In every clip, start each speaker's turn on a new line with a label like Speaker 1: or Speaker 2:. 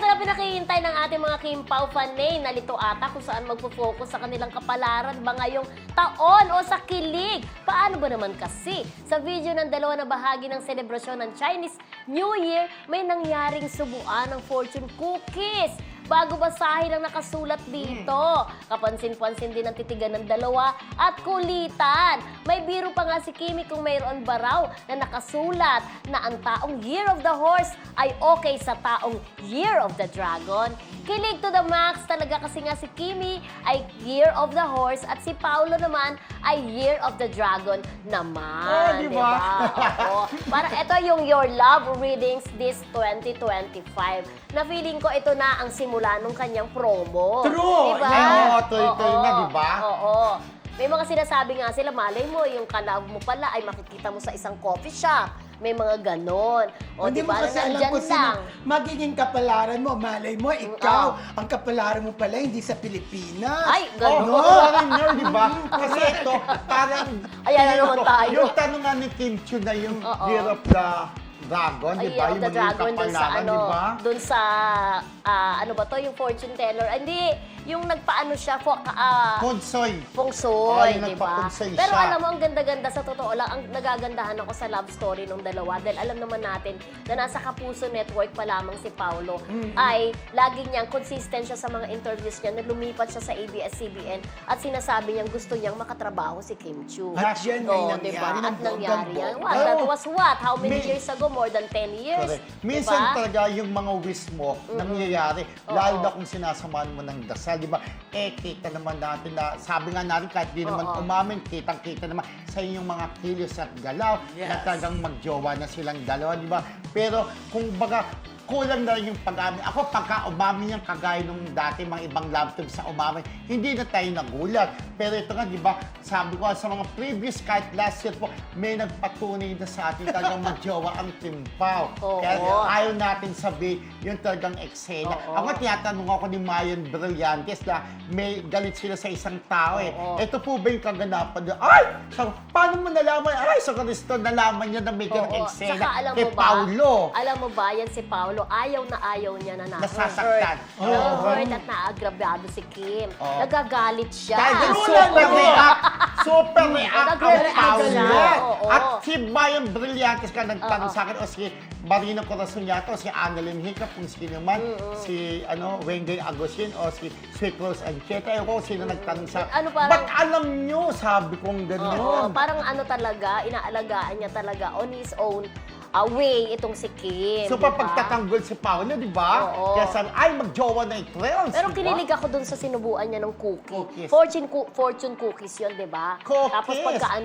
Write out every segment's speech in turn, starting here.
Speaker 1: ito na pinakihintay ng ating mga Kim Pao fanay. Nalito ata kung saan magpo-focus sa kanilang kapalaran ba ngayong taon o sa kilig. Paano ba naman kasi? Sa video ng dalawa na bahagi ng selebrasyon ng Chinese New Year, may nangyaring subuan ng fortune cookies. Bago basahin ang nakasulat dito. Kapansin-pansin din ang titigan ng dalawa at kulitan. May biro pa nga si Kimi kung mayroon ba raw na nakasulat na ang taong Year of the Horse ay okay sa taong Year of the Dragon. Kilig to the max talaga kasi nga si Kimi ay Year of the Horse at si Paolo naman ay Year of the Dragon naman.
Speaker 2: Oh, diba?
Speaker 1: Oo. Para ito yung Your Love Readings this 2025. Na feeling ko ito na ang simula nung kanyang promo.
Speaker 2: True!
Speaker 1: Diba?
Speaker 2: Oo, tuloy-tuloy na, diba?
Speaker 1: Oo. May mga sinasabi nga sila, malay mo, yung kalab mo pala ay makikita mo sa isang coffee shop. May mga ganon. O,
Speaker 3: Hindi mo
Speaker 1: diba?
Speaker 3: kasi alam
Speaker 1: Nandyan
Speaker 3: kung sino
Speaker 1: lang.
Speaker 3: magiging kapalaran mo. Malay mo, ikaw, ang kapalaran mo pala hindi sa Pilipinas.
Speaker 1: Ay,
Speaker 2: Oh,
Speaker 1: ganon.
Speaker 2: parang yun, di ba? Kasi ito, parang...
Speaker 1: Ayan na naman tayo.
Speaker 2: Yung tanong nga ni Kim Chiu na yung
Speaker 1: Oo.
Speaker 2: Year of the Dragon, di
Speaker 1: Ay,
Speaker 2: ba?
Speaker 1: of the Dragon dun sa
Speaker 2: kapalaran,
Speaker 1: ano,
Speaker 2: di ba?
Speaker 1: dun sa ano ba to, yung fortune teller. Hindi, yung nagpaano siya,
Speaker 2: Konsoy.
Speaker 1: Feng
Speaker 2: Oh,
Speaker 1: Shui,
Speaker 2: yung
Speaker 1: di ba?
Speaker 2: nagpa-feng shui
Speaker 1: Pero
Speaker 2: siya.
Speaker 1: alam mo, ang ganda-ganda sa totoo lang, ang nagagandahan ako sa love story ng dalawa dahil alam naman natin na nasa Kapuso Network pa lamang si Paolo ay lagi niyang consistent siya sa mga interviews niya na lumipat siya sa ABS-CBN at sinasabi niyang gusto niyang makatrabaho si Kim Chiu.
Speaker 3: At yan ay
Speaker 1: Oo,
Speaker 3: nangyari
Speaker 1: diba?
Speaker 3: ng
Speaker 1: At nangyari yan.
Speaker 3: bonggang-bongga.
Speaker 1: What? That was what? How many
Speaker 2: May-
Speaker 1: years ago? More than 10 years?
Speaker 2: Correct. Minsan
Speaker 1: Diba?
Speaker 2: talaga yung mga wish mo nangyayari, lalo na kung sinasamahan mo ng dasal, di ba? Eh, kita naman natin na, sabi nga natin, kahit di naman umamin, kitang-kita naman sa inyong mga kilos at galaw, na
Speaker 3: Yes.
Speaker 2: talagang magjowa na silang dalawa, di ba? Pero kung baga, kulang na rin yung pag-amin. Ako, pagka umamin yung kagaya nung dati, mga ibang love team sa umamin, hindi na tayo nagulat. Pero ito nga, di ba, sabi ko sa mga previous, kahit last year po, may nagpatunay na sa atin talagang magjowa ang Kim Pao.
Speaker 1: Oo.
Speaker 2: Kaya ayaw natin sabihin yung talagang eksena.
Speaker 1: Oo.
Speaker 2: Ako, tinatanong ako ni Mayon Brillantes na may galit sila sa isang tao eh.
Speaker 1: Oo.
Speaker 2: Ito po ba yung kaganapan niya? Ay! Paano mo nalaman? Ay, sa Kristo, nalaman niya na may ganang
Speaker 1: Oo.
Speaker 2: eksena
Speaker 1: Tsaka alam
Speaker 2: kay
Speaker 1: mo ba,
Speaker 2: Paulo.
Speaker 1: Alam mo ba, yan si Paolo, ayaw niya na
Speaker 2: Nasasaktan.
Speaker 1: na-hurt. Na-hurt at naagrabyado si Kim.
Speaker 2: Oo.
Speaker 1: Nagagalit siya.
Speaker 2: Dahil
Speaker 3: True
Speaker 2: super
Speaker 3: lang
Speaker 2: react. Super react ang
Speaker 1: Nagre-react
Speaker 2: Paulo.
Speaker 1: sila. Oo.
Speaker 2: At si Mayon Brillantes ka nagtanong
Speaker 1: Oo.
Speaker 2: sa akin, o si Marino Corazon yata, o si Annalyn Hiccup, kung sino man, si Wengay Agustin, o si Sweet Rose Ancheta. Ewan ko kung sino nagtanong sa
Speaker 1: Ano, parang-
Speaker 2: ba't alam nyo? Sabi kong
Speaker 1: Oo,
Speaker 2: gano'n.
Speaker 1: parang ano talaga, inaalagaan niya talaga on his own way itong si Kim.
Speaker 2: So,
Speaker 1: diba?
Speaker 2: pagtatanggol si Paulo, di ba?
Speaker 1: Oo.
Speaker 2: Kaya sabi, ay, magjowa na i-trails.
Speaker 1: Pero
Speaker 2: di ba?
Speaker 1: kinilig ako dun sa sinubuan niya ng cookie.
Speaker 2: Cookies.
Speaker 1: Fortune cookies yun, di ba?
Speaker 2: Cookies.
Speaker 1: Tapos pagka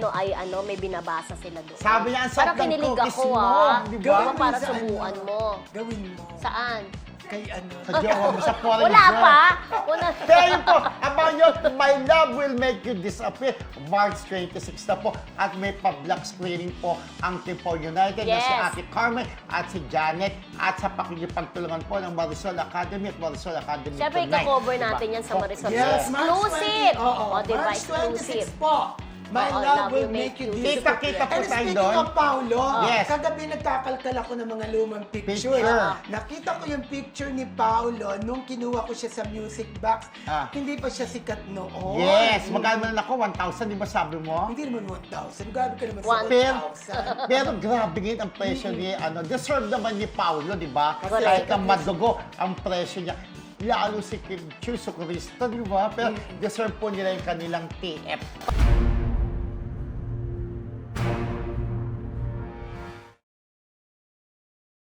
Speaker 1: may binabasa sila doon.
Speaker 2: Sabi niya, ang sarap
Speaker 1: Parang
Speaker 2: ng
Speaker 1: kinilig
Speaker 2: cookies
Speaker 1: ako,
Speaker 2: mo,
Speaker 1: ah.
Speaker 2: di ba?
Speaker 1: Diba, para
Speaker 3: Sa
Speaker 1: subuan
Speaker 3: ano,
Speaker 1: mo.
Speaker 3: Gawin mo.
Speaker 1: Saan?
Speaker 3: Kay ano.
Speaker 2: Sa jowa mo, sa foreign
Speaker 1: Wala
Speaker 2: job.
Speaker 1: pa. Wala.
Speaker 2: Kaya yun po, abangan nyo, My Love Will Make You Disappear, March 26 na po. At may pa-block screening po ang Team Paul United na si
Speaker 1: Yes.
Speaker 2: Ate Carmen at si Janet at sa pakikipagtulungan po ng Marisol Academy at Marisol Academy
Speaker 1: Siyempre,
Speaker 2: tonight.
Speaker 1: ika-cover
Speaker 2: Diba?
Speaker 1: natin yan sa Marisol.
Speaker 3: Yes, March 20.
Speaker 1: Exclusive.
Speaker 3: Oo,
Speaker 1: O, diba?
Speaker 3: March 26
Speaker 1: Exclusive.
Speaker 3: po. My
Speaker 1: Oo,
Speaker 3: love will make you disappear.
Speaker 2: Kita-kita po
Speaker 3: And
Speaker 2: tayo
Speaker 3: speaking
Speaker 2: doon.
Speaker 3: of Paulo,
Speaker 2: Yes.
Speaker 3: kagabi nagkakalkal ako ng mga lumang picture.
Speaker 2: Picture.
Speaker 3: Nakita ko yung picture ni Paulo nung kinuha ko siya sa music box.
Speaker 2: Ah.
Speaker 3: Hindi pa siya sikat noon.
Speaker 2: Yes, magkano man ako, 1,000, di ba sabi mo?
Speaker 3: Hindi naman 1,000. Grabe ka naman
Speaker 1: One.
Speaker 3: sa 1,000.
Speaker 2: Pero grabe ngayon ang presyo ni, deserve naman ni Paulo, di ba?
Speaker 1: Correct.
Speaker 2: Kahit na madugo ang presyo niya. Lalo si Kim Chiu, so Cristo, di ba? Pero deserve po nila yung kanilang TF.